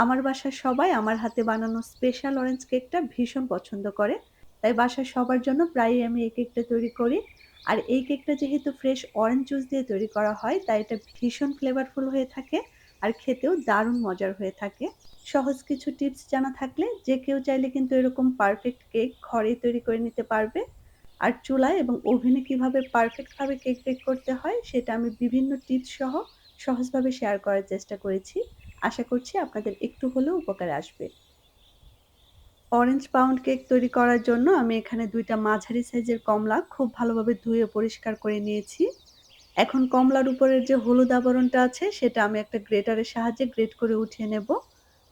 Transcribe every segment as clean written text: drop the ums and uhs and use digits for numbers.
আমার বাসার সবাই আমার হাতে বানানো স্পেশাল অরেঞ্জ কেকটা ভীষণ পছন্দ করে। তাই বাসার সবার জন্য প্রায়ই আমি এই কেকটা তৈরি করি। আর এই কেকটা যেহেতু ফ্রেশ অরেঞ্জ জুস দিয়ে তৈরি করা হয়, তাই এটা ভীষণ ফ্লেভারফুল হয়ে থাকে আর খেতেও দারুণ মজার হয়ে থাকে। সহজ কিছু টিপস জানা থাকলে যে কেউ চাইলে কিন্তু এরকম পারফেক্ট কেক ঘরেই তৈরি করে নিতে পারবে। আর চুলায় এবং ওভেনে কিভাবে পারফেক্ট ভাবে কেক বেক করতে হয় সেটা আমি বিভিন্ন টিপস সহ সহজভাবে শেয়ার করার চেষ্টা করেছি। আশা করছি আপনাদের একটু হলেও উপকারে আসবে। অরেঞ্জ পাউন্ড কেক তৈরি করার জন্য আমি এখানে ২ টা মাঝারি সাইজের কমলা খুব ভালোভাবে ধুয়ে পরিষ্কার করে নিয়েছি। এখন কমলার উপরের যে হলুদ আবরণটা আছে সেটা আমি একটা গ্রেটারের সাহায্যে গ্রেট করে উঠিয়ে নেব।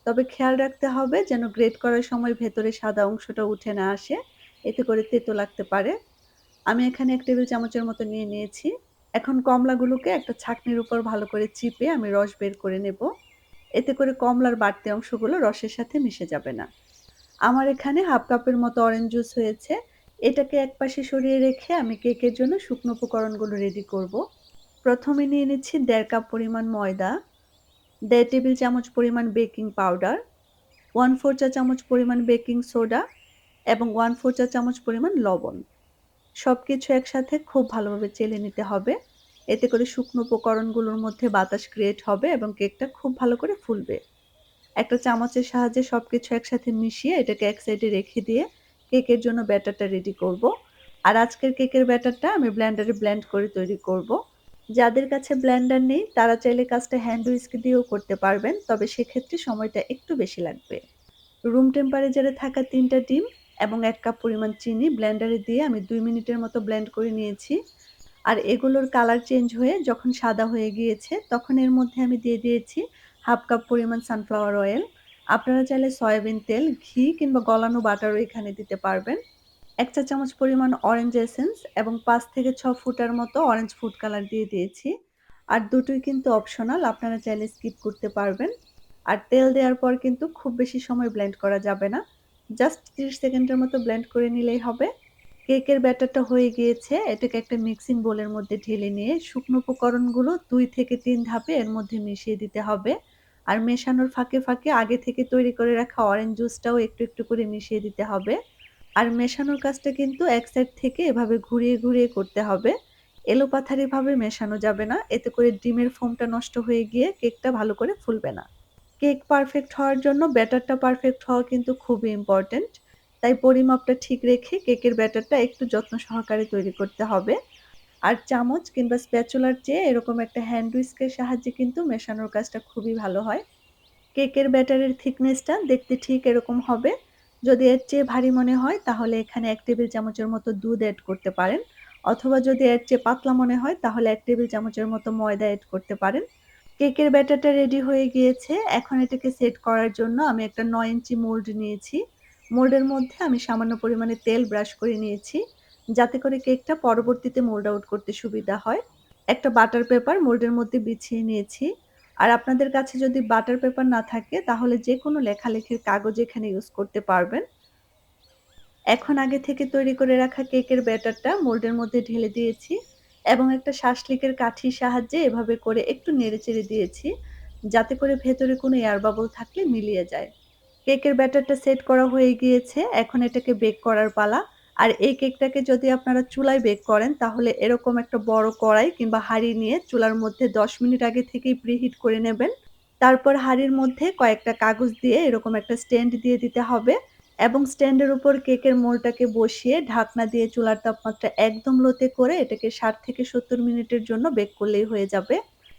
তবে খেয়াল রাখতে হবে যেন গ্রেট করার সময় ভেতরে সাদা অংশটা উঠে না আসে। এতে করে তেতো লাগতে পারে। আমি এখানে ১ টেবিল চামচের মতো নিয়ে নিয়েছি। এখন কমলাগুলোকে একটা ছাঁকনির উপর ভালো করে চিপে আমি রস বের করে নেব। এতে করে কমলার বাড়তি অংশগুলো রসের সাথে মিশে যাবে না। আমার এখানে হাফ কাপের মতো অরেঞ্জ জুস হয়েছে। এটাকে একপাশে সরিয়ে রেখে আমি কেকের জন্য শুকনো উপকরণগুলো রেডি করব। প্রথমে নিয়ে নিচ্ছি ১.৫ কাপ পরিমাণ ময়দা, ১.৫ টেবিল চামচ পরিমাণ বেকিং পাউডার, ১/৪ চা চামচ পরিমাণ বেকিং সোডা এবং ১/৪ চা চামচ পরিমাণ লবণ। সবকিছু একসাথে খুব ভালোভাবে চেলে নিতে হবে। এতে করে শুকনো উপকরণগুলোর মধ্যে বাতাস ক্রিয়েট হবে এবং কেকটা খুব ভালো করে ফুলবে। একটা চামচের সাহায্যে সবকিছু একসাথে মিশিয়ে এটাকে এক সাইডে রেখে দিয়ে কেকের জন্য ব্যাটারটা রেডি করব। আর আজকের কেকের ব্যাটারটা আমি ব্লেন্ডারে ব্লেন্ড করে তৈরি করব। যাদের কাছে ব্লেন্ডার নেই তারা চাইলে কাজটা হ্যান্ড হুইস্ক দিয়েও করতে পারবেন, তবে সেক্ষেত্রে সময়টা একটু বেশি লাগবে। রুম টেম্পারেচারে থাকা ৩ টা ডিম এবং ১ কাপ পরিমাণ চিনি ব্লেন্ডারে দিয়ে আমি ২ মিনিটের মতো ব্লেন্ড করে নিয়েছি। আর এগুলোর কালার চেঞ্জ হয়ে যখন সাদা হয়ে গিয়েছে, তখন এর মধ্যে আমি দিয়ে দিয়েছি হাফ কাপ পরিমাণ সানফ্লাওয়ার অয়েল। আপনারা চাইলে সয়াবিন তেল, ঘি কিংবা গলানো বাটারও এখানে দিতে পারবেন। ১ চা চামচ পরিমাণ অরেঞ্জ এসেন্স এবং ৫ থেকে ৬ ফুটার মতো অরেঞ্জ ফুড কালার দিয়ে দিয়েছি। আর দুটোই কিন্তু অপশনাল, আপনারা চাইলে স্কিপ করতে পারবেন। আর তেল দেওয়ার পর কিন্তু খুব বেশি সময় ব্লেন্ড করা যাবে না। জাস্ট ৩০ সেকেন্ডের মতো ব্লেন্ড করে নিলেই হবে। কেকের ব্যাটারটা হয়ে গিয়েছে। এটাকে একটা মিক্সিং বোলের মধ্যে ঢেলে নিয়ে শুকনো উপকরণগুলো ২ থেকে ৩ ধাপে এর মধ্যে মিশিয়ে দিতে হবে। আর মেশানোর ফাঁকে, ফাঁকে আগে থেকে তৈরি করে রাখা অরেঞ্জ জুসটাও একটু, একটু করে মিশিয়ে দিতে হবে। আর মেশানোর কাজটা কিন্তু এক সাইড থেকে এভাবে ঘুরিয়ে, ঘুরিয়ে করতে হবে। এলোপাথারিভাবে মেশানো যাবে না। এতে করে ডিমের ফোমটা নষ্ট হয়ে গিয়ে কেকটা ভালো করে ফুলবে না। কেক পারফেক্ট হওয়ার জন্য ব্যাটারটা পারফেক্ট হওয়া কিন্তু খুবই ইম্পোর্টেন্ট। তাই পরিমাপটা ঠিক রেখে কেকের ব্যাটারটা একটু যত্ন সহকারে তৈরি করতে হবে। আর চামচ কিংবা স্প্যাচুলার চেয়ে এরকম একটা হ্যান্ড হুইস্কের সাহায্যে কিন্তু মেশানোর কাজটা খুবই ভালো হয়। কেকের ব্যাটারের থিকনেসটা দেখতে ঠিক এরকম হবে। যদি এর চেয়ে ভারী মনে হয় তাহলে এখানে ১ টেবিল চামচের মতো দুধ এড করতে পারেন। অথবা যদি এর চেয়ে পাতলা মনে হয় তাহলে ১ টেবিল চামচের মতো ময়দা এড করতে পারেন। কেকের ব্যাটারটা রেডি হয়ে গিয়েছে। এখন এটাকে সেট করার জন্য আমি একটা ৯ ইঞ্চি মোল্ড নিয়েছি। মোল্ডের মধ্যে আমি সামান্য পরিমাণে তেল ব্রাশ করে নিয়েছি, যাতে করে কেকটা পরবর্তীতে মোল্ড আউট করতে সুবিধা হয়। একটা বাটার পেপার মোল্ডের মধ্যে বিছিয়ে নিয়েছি। আর আপনাদের কাছে যদি বাটার পেপার না থাকে তাহলে যেকোনো লেখালেখির কাগজ এখানে ইউজ করতে পারবেন। এখন আগে থেকে তৈরি করে রাখা কেকের ব্যাটারটা মোল্ডের মধ্যে ঢেলে দিয়েছি এবং একটা শাঁসলিকের কাঠির সাহায্যে এভাবে করে একটু নেড়েচেড়ে দিয়েছি, যাতে করে ভেতরে কোনো এয়ার বাবল থাকলে মিলিয়ে যায়। কেকের ব্যাটারটা সেট করা হয়ে গিয়েছে। এখন এটাকে বেক করার পালা। আর এই কেকটাকে যদি আপনারা চুলায় বেক করেন তাহলে এরকম একটা বড় কড়াই কিংবা হাঁড়ি নিয়ে চুলার মধ্যে ১০ মিনিট আগে থেকেই প্রিহিট করে নেবেন। তারপর হাঁড়ির মধ্যে কয়েকটা কাগজ দিয়ে এরকম একটা স্ট্যান্ড দিয়ে দিতে হবে এবং স্ট্যান্ডের উপর কেকের মোল্ডটাকে বসিয়ে ঢাকনা দিয়ে চুলার তাপমাত্রা একদম লোতে করে এটাকে ৬০ থেকে ৭০ মিনিটের জন্য বেক করলেই হয়ে যাবে।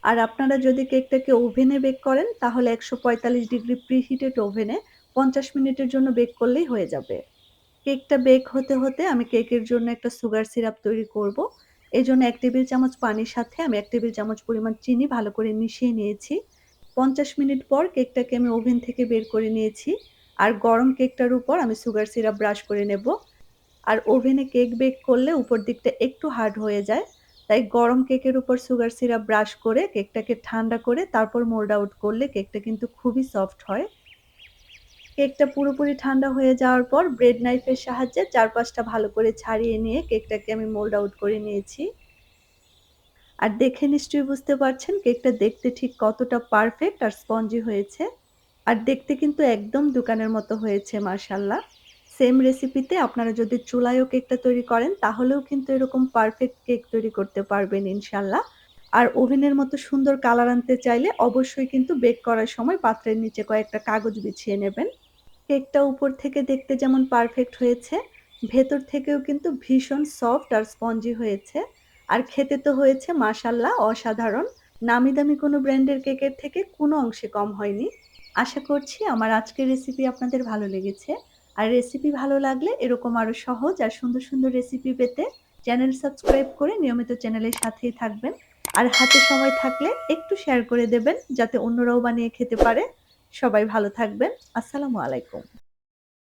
আর আপনারা যদি কেকটাকে ওভেনে বেক করেন তাহলে ১৪৫ ডিগ্রি প্রিহিটেড ওভেনে ৫০ মিনিটের জন্য বেক করলেই হয়ে যাবে। কেকটা বেক হতে, হতে আমি কেকের জন্য একটা সুগার সিরাপ তৈরি করব। এজন্য ১ টেবিল চামচ পানির সাথে আমি ১ টেবিল চামচ পরিমাণ চিনি ভালো করে মিশিয়ে নিয়েছি। ৫০ মিনিট পর কেকটাকে আমি ওভেন থেকে বের করে নিয়েছি। আর গরম কেকটার উপর আমি সুগার সিরাপ ব্রাশ করে নেব। আর ওভেনে কেক বেক করলে উপর দিকটা একটু হার্ড হয়ে যায়। তাই গরম কেকের উপর সুগার সিরাপ ব্রাশ করে কেকটাকে ঠান্ডা করে তারপর মোল্ড আউট করলে কেকটা কিন্তু খুবই সফট হয়। কেকটা পুরোপুরি ঠান্ডা হয়ে যাওয়ার পর ব্রেড নাইফের সাহায্যে চারপাশটা ভালো করে ছাড়িয়ে নিয়ে কেকটাকে আমি মোল্ড আউট করে নিয়েছি। আর দেখে নিশ্চয়ই বুঝতে পারছেন কেকটা দেখতে ঠিক কতটা পারফেক্ট আর স্পঞ্জি হয়েছে। আর দেখতে কিন্তু একদম দোকানের মতো হয়েছে মাশাআল্লাহ। সেম রেসিপিতে আপনারা যদি চুলায়ও কেকটা তৈরি করেন তাহলেও কিন্তু এরকম পারফেক্ট কেক তৈরি করতে পারবেন ইনশাআল্লাহ। আর ওভেনের মতো সুন্দর কালার আনতে চাইলে অবশ্যই কিন্তু বেক করার সময় পাত্রের নিচে কয়েকটা কাগজ বিছিয়ে নেবেন। কেকটা উপর থেকে দেখতে যেমন পারফেক্ট হয়েছে, ভেতর থেকেও কিন্তু ভীষণ সফট আর স্পঞ্জি হয়েছে। আর খেতে তো হয়েছে মাশাআল্লাহ অসাধারণ। নামি দামি কোনো ব্র্যান্ডের কেকের থেকে কোনো অংশে কম হয়নি। আশা করছি আমার আজকের রেসিপি আপনাদের ভালো লেগেছে। আর রেসিপি ভালো লাগলে এরকম আরো সহজ আর সুন্দর, সুন্দর রেসিপি পেতে চ্যানেল সাবস্ক্রাইব করে নিয়মিত চ্যানেলের সাথেই থাকবেন। আর হাতে সময় থাকলে একটু শেয়ার করে দেবেন যাতে অন্যরাও বানিয়ে খেতে পারে। সবাই ভালো থাকবেন। আসসালামু আলাইকুম।